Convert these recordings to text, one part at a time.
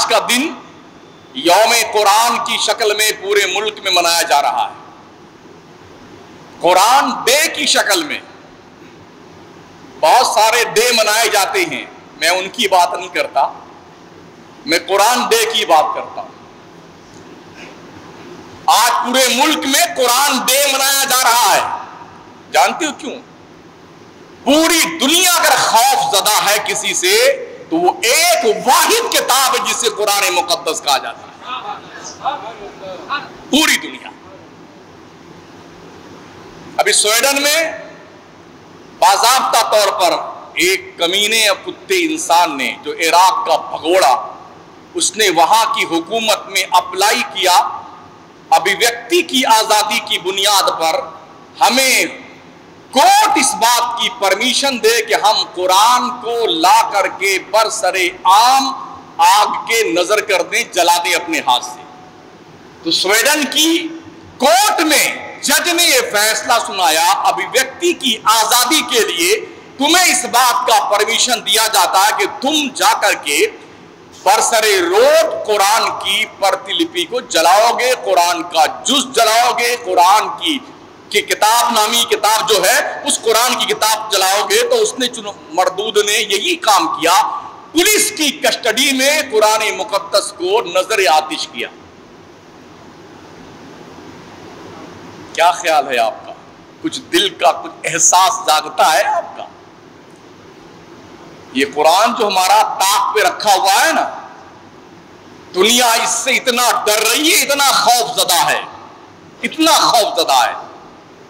آج کا دن یوم قرآن کی شکل میں پورے ملک میں منایا جا رہا ہے، قرآن ڈے کی شکل میں۔ بہت سارے ڈے منائے جاتے ہیں، میں ان کی بات نہیں کرتا، میں قرآن ڈے کی بات کرتا ہوں۔ آج پورے ملک میں قرآن ڈے منایا جا رہا ہے، جانتے ہو کیوں؟ پوری دنیا اگر خوف زدہ ہے کسی سے تو وہ ایک واحد کتاب ہے جسے قرآن مقدس کہا جاتا ہے، پوری دنیا۔ ابھی سویڈن میں باضابطہ طور پر ایک کمینے یا کتے انسان نے، جو عراق کا بھگوڑا، اس نے وہاں کی حکومت میں اپلائی کیا، ابھیویکتی کی آزادی کی بنیاد پر ہمیں کورٹ اس بات کی پرمیشن دے کہ ہم قرآن کو لا کر کے برسر عام آگ کے نظر کر دیں، جلا دیں اپنے ہاتھ سے۔ تو سویڈن کی کورٹ میں جج نے یہ فیصلہ سنایا، ابھیویکتی کی آزادی کے لیے تمہیں اس بات کا پرمیشن دیا جاتا ہے کہ تم جا کر کے برسر روڈ قرآن کی پرتی لپی کو جلاؤ گے، قرآن کا جز جلاؤ گے، قرآن کی کتاب نامی کتاب جو ہے اس قرآن کی کتاب جلاؤ گے۔ تو اس نے مردود نے یہی کام کیا، پولیس کی کسٹڈی میں قرآن مقدس کو نظر آتش کیا۔ کیا خیال ہے آپ کا؟ کچھ دل کا کچھ احساس جاگتا ہے آپ کا؟ یہ قرآن جو ہمارا طاق پہ رکھا ہوا ہے نا، دنیا اس سے اتنا ڈر رہی ہے، اتنا خوف زدہ ہے، اتنا خوف زدہ ہے،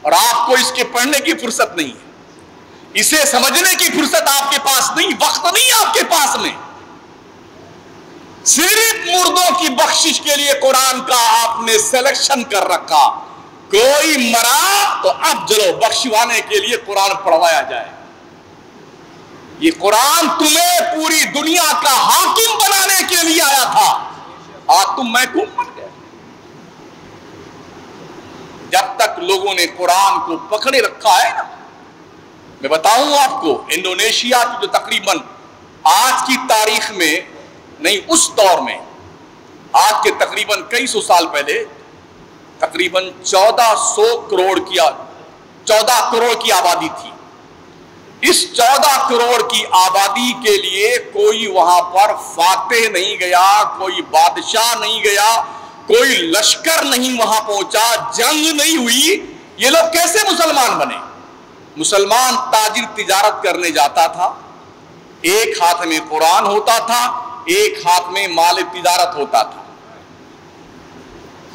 اور آپ کو اس کے پڑھنے کی فرصت نہیں ہے، اسے سمجھنے کی فرصت آپ کے پاس نہیں، وقت نہیں آپ کے پاس میں۔ صرف مردوں کی بخشش کے لیے قرآن کا آپ نے سلیکشن کر رکھا، کوئی مرا تو اب چلو بخشوانے کے لیے قرآن پڑھوایا جائے۔ یہ قرآن تمہیں پوری دنیا کا حاکم بنانے کے لیے آیا تھا، آج تم محکوم بن گئے۔ جب تک لوگوں نے قرآن کو پکڑے رکھا ہے نا، میں بتاؤں آپ کو، انڈونیشیا کی جو تقریباً آج کی تاریخ میں نہیں، اس دور میں، آج کے تقریباً کئی سو سال پہلے تقریباً 14 کروڑ کی آبادی تھی۔ اس 14 کروڑ کی آبادی کے لیے کوئی وہاں پر فاتح نہیں گیا، کوئی بادشاہ نہیں گیا، کوئی لشکر نہیں وہاں پہنچا، جنگ نہیں ہوئی۔ یہ لوگ کیسے مسلمان بنے؟ مسلمان تاجر تجارت کرنے جاتا تھا، ایک ہاتھ میں قرآن ہوتا تھا، ایک ہاتھ میں مال تجارت ہوتا تھا۔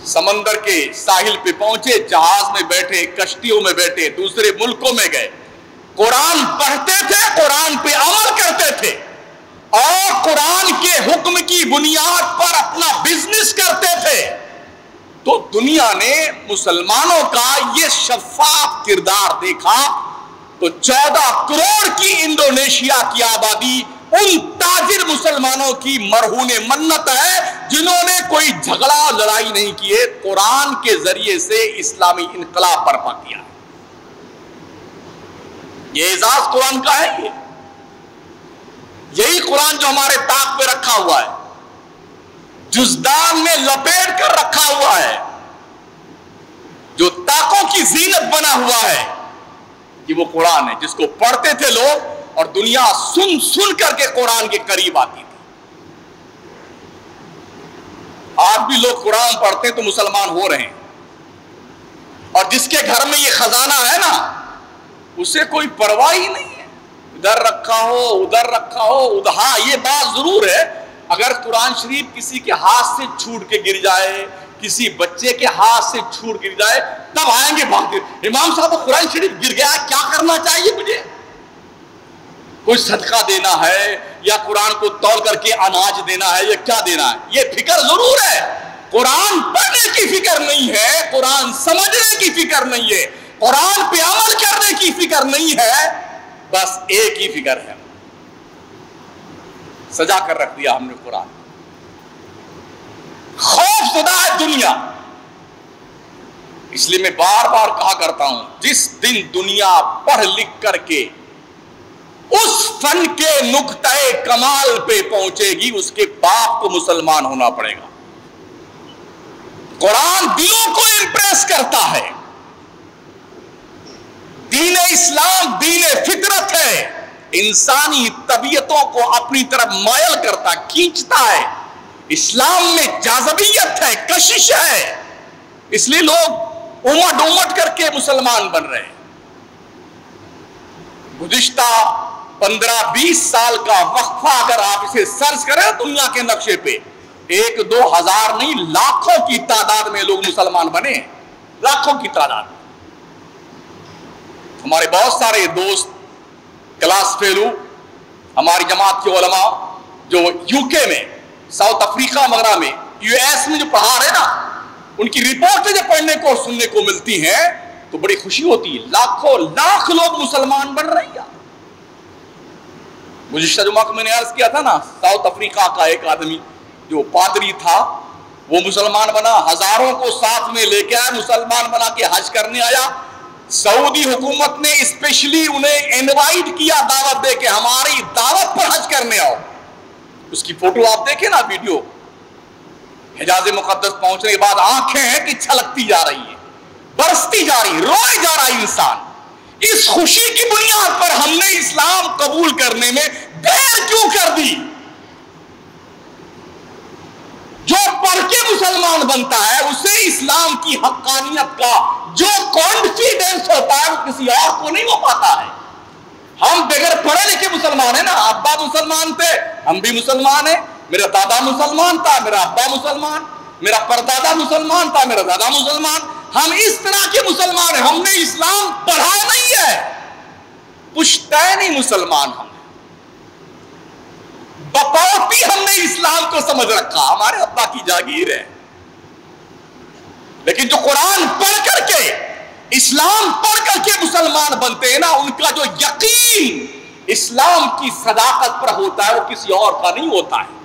سمندر کے ساحل پہ پہنچے، جہاز میں بیٹھے، کشتیوں میں بیٹھے، دوسرے ملکوں میں گئے، قرآن پڑھتے تھے، قرآن پہ عمل کرتے تھے، اور قرآن کے حکم کی بنیاد پر اپنا بزنس کرتے تھے۔ تو دنیا نے مسلمانوں کا یہ شفاف کردار دیکھا، تو 14 کروڑ کی انڈونیشیا کی آبادی ان تاجر مسلمانوں کی مرہون منت ہے جنہوں نے کوئی جھگڑا لڑائی نہیں کیے، قرآن کے ذریعے سے اسلامی انقلاب برپا کیا۔ یہ اعزاز قرآن کا ہے، یہی قرآن جو ہمارے طاق پہ رکھا ہوا ہے، جزدان میں لپیٹ کر رکھا ہوا ہے، جو طاقوں کی زینت بنا ہوا ہے، کہ وہ قرآن ہے جس کو پڑھتے تھے لوگ، اور دنیا سن سن کر کے قرآن کے قریب آتی تھی۔ آج بھی لوگ قرآن پڑھتے ہیں تو مسلمان ہو رہے ہیں، اور جس کے گھر میں یہ خزانہ ہے نا، اسے کوئی پرواہ ہی نہیں ہے، ادھر رکھا ہو ادھر رکھا ہو ادھر۔ ہاں یہ بات ضرور ہے، اگر قرآن شریف کسی کے ہاتھ سے چھوٹ کے گر جائے، کسی بچے کے ہاتھ سے چھوٹ گر جائے، تب آئیں گے بھاگتے، امام صاحب قرآن شریف گر گیا، کیا کرنا چاہیے مجھے؟ کوئی صدقہ دینا ہے، یا قرآن کو تول کر کے اناج دینا ہے، یا کیا دینا ہے؟ یہ فکر ضرور ہے، قرآن پڑھنے کی فکر نہیں ہے، قرآن سمجھنے کی فکر نہیں ہے، قرآن پہ عمل کرنے کی فکر نہیں ہے، بس ایک ہی فکر ہے، سجا کر رکھ دیا ہم نے قرآن۔ خوف زدہ ہے دنیا، اس لیے میں بار بار کہا کرتا ہوں، جس دن دنیا پڑھ لکھ کر کے اس فن کے نقطہ کمال پہ پہنچے گی، اس کے باپ کو مسلمان ہونا پڑے گا۔ قرآن دلوں کو امپریس کرتا ہے۔ دین اسلام دین فطرت ہے، انسانی طبیعتوں کو اپنی طرف مائل کرتا، کھینچتا ہے۔ اسلام میں جاذبیت ہے، کشش ہے، اس لیے لوگ امٹ امٹ کر کے مسلمان بن رہے ہیں۔ گزشتہ 15-20 سال کا وقفہ اگر آپ اسے سرچ کریں دنیا کے نقشے پہ، 1-2 ہزار نہیں، لاکھوں کی تعداد میں لوگ مسلمان بنے ہیں، لاکھوں کی تعداد میں۔ ہمارے بہت سارے دوست کلاس فیلو، ہماری جماعت کے علماء جو UK میں، ساؤتھ افریقہ وغیرہ میں، US میں جو پڑھا رہے نا، ان کی رپورٹیں جب پڑھنے کو اور سننے کو ملتی ہیں تو بڑی خوشی ہوتی ہے۔ لاکھوں لاکھ لوگ مسلمان بن رہے ہیں۔ گزشتہ جمعہ کو میں نے عرض کیا تھا نا، ساؤتھ افریقہ کا ایک آدمی جو پادری تھا وہ مسلمان بنا، ہزاروں کو ساتھ میں لے کے آیا، مسلمان بنا کے حج کرنے آیا۔ سعودی حکومت نے اسپیشلی انہیں انوائٹ کیا، دعوت دے کے ہماری دعوت پر حج کرنے آؤ۔ اس کی فوٹو آپ دیکھیں نا، ویڈیو، حجاز مقدس پہنچنے کے بعد آنکھیں ہیں کہ چھلکتی جا رہی ہیں، برستی جا رہی، روئے جا رہا ہے انسان۔ اس خوشی کی بنیاد پر ہم نے اسلام قبول کرنے میں دیر کیوں کر دی؟ جو پڑھ کے مسلمان بنتا ہے اسے اسلام کی حقانیت کا جو کانفیڈنس ہوتا ہے وہ کسی اور کو نہیں ہو پاتا ہے۔ ہم بغیر پڑھے لکھے مسلمان ہیں نا، ابا مسلمان تھے، ہم بھی مسلمان ہیں، میرا دادا مسلمان تھا، میرا ابا مسلمان، میرا پردادا مسلمان تھا، میرا دادا مسلمان، ہم اس طرح کے مسلمان ہیں۔ ہم نے اسلام پڑھا نہیں ہے، پشتینی مسلمان ہم، بپوتی ہم نے اسلام کو سمجھ رکھا، ہمارے ابا کی جاگیر ہے۔ لیکن جو قرآن پڑھ کر کے، اسلام پڑھ کر کے مسلمان بنتے ہیں نا، ان کا جو یقین اسلام کی صداقت پر ہوتا ہے وہ کسی اور کا نہیں ہوتا ہے۔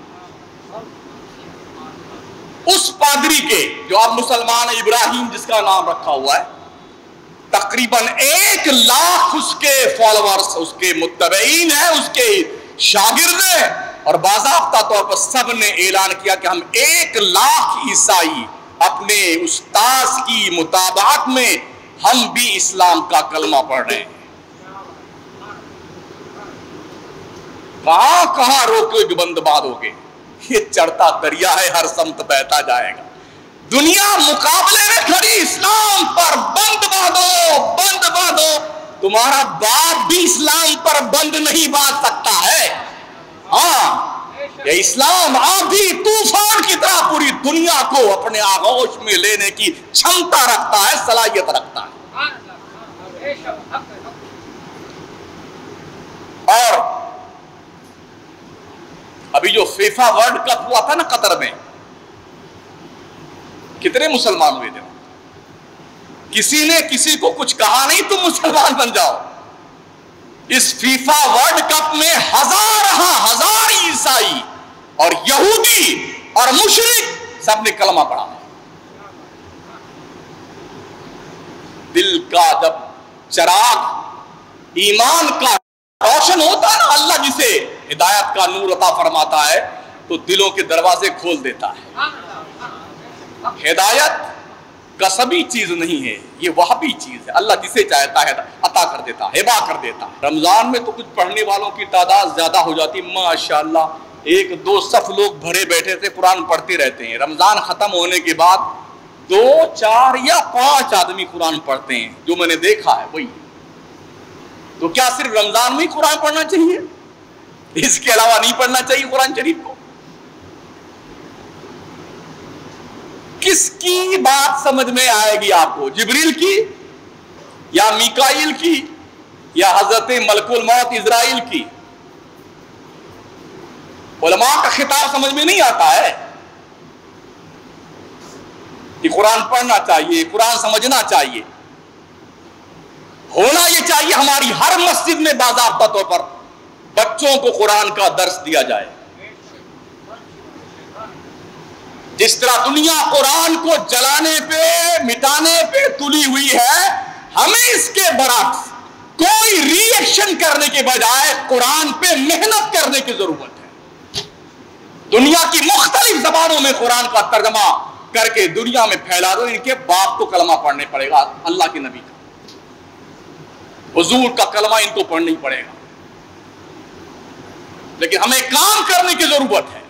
اس پادری کے جو اب مسلمان ابراہیم جس کا نام رکھا ہوا ہے، تقریباً 1 لاکھ اس کے فالوورز، اس کے متبعین ہیں، اس کے شاگرد ہیں، اور باضابطہ طور پر سب نے اعلان کیا کہ ہم 1 لاکھ عیسائی اپنے استاذ کی متابعت میں ہم بھی اسلام کا کلمہ پڑھ رہے ہیں۔ کہاں کہاں روکے بند باد ہو گئے، یہ چڑھتا دریا ہے، ہر سمت بہتا جائے گا۔ دنیا مقابلے میں کھڑی اسلام پر، بند باندھو بند باندھو، تمہارا باپ بھی اسلام پر بند نہیں باندھ سکتا ہے۔ ہاں، یہ اسلام آندھی طوفان کی طرح پوری دنیا کو اپنے آغوش میں لینے کی چھمتا رکھتا ہے، صلاحیت رکھتا ہے۔ اور ابھی جو فیفا ورلڈ کپ ہوا تھا نا قطر میں، کتنے مسلمان ہوئے تھے؟ کسی نے کسی کو کچھ کہا نہیں تم مسلمان بن جاؤ۔ اس فیفا ورلڈ کپ میں ہزار عیسائی اور یہودی اور مشرک سب نے کلمہ پڑھا۔ دل کا جب چراغ ایمان کا روشن ہوتا ہے نا، اللہ جسے ہدایت کا نور عطا فرماتا ہے تو دلوں کے دروازے کھول دیتا ہے۔ ہدایت کسبی چیز نہیں ہے، یہ وہابی چیز ہے، اللہ جسے چاہتا ہے عطا کر دیتا ہے، ہبا کر دیتا ہے۔ رمضان میں تو کچھ پڑھنے والوں کی تعداد زیادہ ہو جاتی، ماشاءاللہ 1-2 صف لوگ بھرے بیٹھے تھے، قرآن پڑھتے رہتے ہیں۔ رمضان ختم ہونے کے بعد 2, 4 یا 5 آدمی قرآن پڑھتے ہیں، جو میں نے دیکھا ہے وہی۔ تو کیا صرف رمضان میں ہی قرآن پڑھنا چاہیے؟ اس کے علاوہ نہیں پڑھنا چاہیے قرآن شریف کو؟ کس کی بات سمجھ میں آئے گی آپ کو؟ جبریل کی یا میکائیل کی یا حضرت ملک الموت اسرائیل کی؟ علماء کا خطاب سمجھ میں نہیں آتا ہے کہ قرآن پڑھنا چاہیے، قرآن سمجھنا چاہیے، ہونا یہ چاہیے ہماری ہر مسجد میں باضابطہ طور پر بچوں کو قرآن کا درس دیا جائے۔ جس طرح دنیا قرآن کو جلانے پہ، مٹانے پہ تلی ہوئی ہے، ہمیں اس کے برعکس کوئی ری ایکشن کرنے کے بجائے قرآن پہ محنت کرنے کی ضرورت ہے. دنیا کی مختلف زبانوں میں قرآن کا ترجمہ کر کے دنیا میں پھیلا دو. ان کے باپ کو کلمہ پڑھنے پڑے گا، اللہ کے نبی کا، حضور کا کلمہ ان کو پڑھنا ہی پڑے گا. لیکن ہمیں کام کرنے کی ضرورت ہے.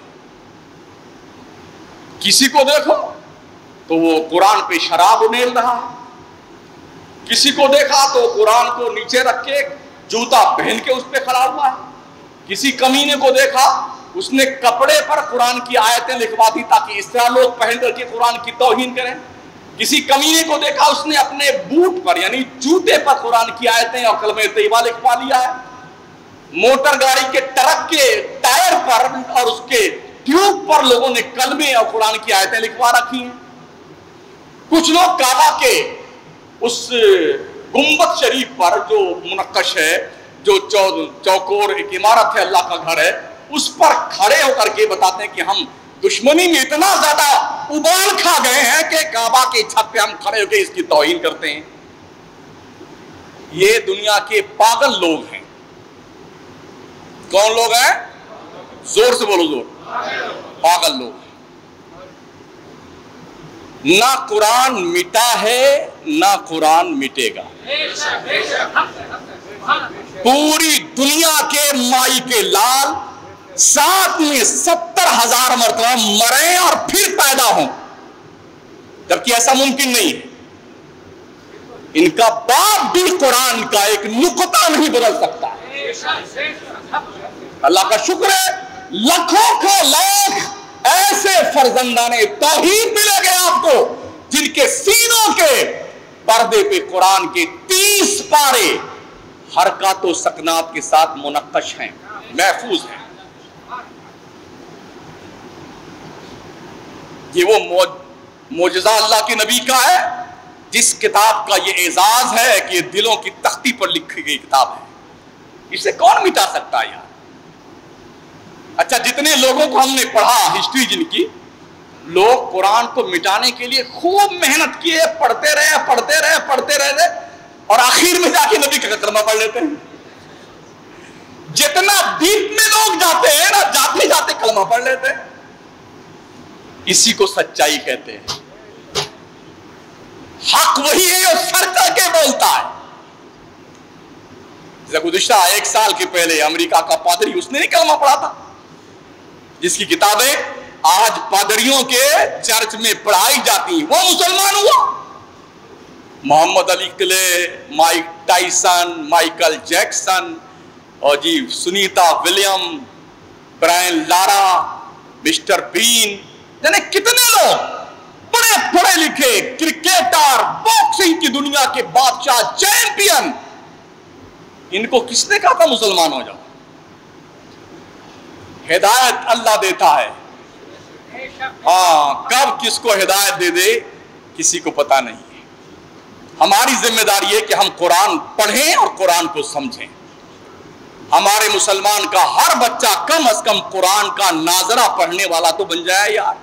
کسی کو دیکھو تو وہ قرآن پہ شراب انیل رہا ہے، کسی کو دیکھا تو قرآن کو نیچے رکھ کے جوتا پہن کے اس پہ کھڑا ہوا ہے، کسی کمینے کو دیکھا اس نے کپڑے پر قرآن کی آیتیں لکھوا دی تاکہ اس طرح لوگ پہن کر کے قرآن کی توہین کریں. کسی کمینے کو دیکھا اس نے اپنے بوٹ پر یعنی جوتے پر قرآن کی آیتیں اور کلمہ طیبہ لکھوا لیا ہے. موٹر گاڑی کے ٹرک کے ٹائر پر اور اس کے ٹیوب پر لوگوں نے کلمے اور قرآن کی آیتیں لکھوا رکھی ہیں. کچھ لوگ کعبہ کے اس گنبد شریف پر جو منقش ہے، جو چوکور ایک عمارت ہے، اللہ کا گھر ہے، اس پر کھڑے ہو کر کے بتاتے ہیں کہ ہم دشمنی میں اتنا زیادہ ابال کھا گئے ہیں کہ کعبہ کی چھت پہ ہم کھڑے ہو کے اس کی توہین کرتے ہیں. یہ دنیا کے پاگل لوگ ہیں. کون لوگ ہیں؟ زور سے بولو، زور. پاگل لوگ. نہ قرآن مٹا ہے نہ قرآن مٹے گا. پوری دنیا کے مائی کے لال ساتھ میں 70,000 مرتبہ مریں اور پھر پیدا ہوں، جبکہ ایسا ممکن نہیں ہے. ان کا باپ بھی قرآن کا ایک نقطہ نہیں بدل سکتا. اللہ کا شکر ہے لاکھوں کے لاکھ ایسے فرزندان توحید ملے گے آپ کو جن کے سینوں کے پردے پہ قرآن کے 30 پارے حرکات و سکنات کے ساتھ منقش ہیں، محفوظ ہیں. یہ وہ معجزہ اللہ کے نبی کا ہے جس کتاب کا یہ اعزاز ہے کہ یہ دلوں کی تختی پر لکھی گئی کتاب ہے. اسے کون مٹا سکتا ہے یار؟ اچھا، جتنے لوگوں کو ہم نے پڑھا ہسٹری جن کی، لوگ قرآن کو مٹانے کے لیے خوب محنت کیے، پڑھتے رہے اور آخر میں جا کے نبی کا کلمہ پڑھ لیتے ہیں. جتنا ڈیپ میں لوگ جاتے ہیں نا، جاتے جاتے کلمہ پڑھ لیتے ہیں. اسی کو سچائی کہتے ہیں. حق وہی ہے جو سر چڑھ کے بولتا ہے. گزشتہ 1 سال کے پہلے امریکہ کا پادری، اس نے نہیں کلمہ پڑھا تھا، جس کی کتابیں آج پادریوں کے چرچ میں پڑھائی جاتی ہیں، وہ مسلمان ہوا. Muhammad Ali Clay, Mike Tyson, Michael Jackson اور Sunita William, Brian Lara, Mister Bean, یعنی کتنے لوگ بڑے پڑھے لکھے کرکٹر، باکسنگ کی دنیا کے بادشاہ، چیمپئن، ان کو کس نے کہا تھا مسلمان ہو جاؤ؟ ہدایت اللہ دیتا ہے. ہاں، کب کس کو ہدایت دے دے کسی کو پتا نہیں ہے. ہماری ذمہ داری ہے کہ ہم قرآن پڑھیں اور قرآن کو سمجھیں. ہمارے مسلمان کا ہر بچہ کم از کم قرآن کا ناظرہ پڑھنے والا تو بن جائے یار.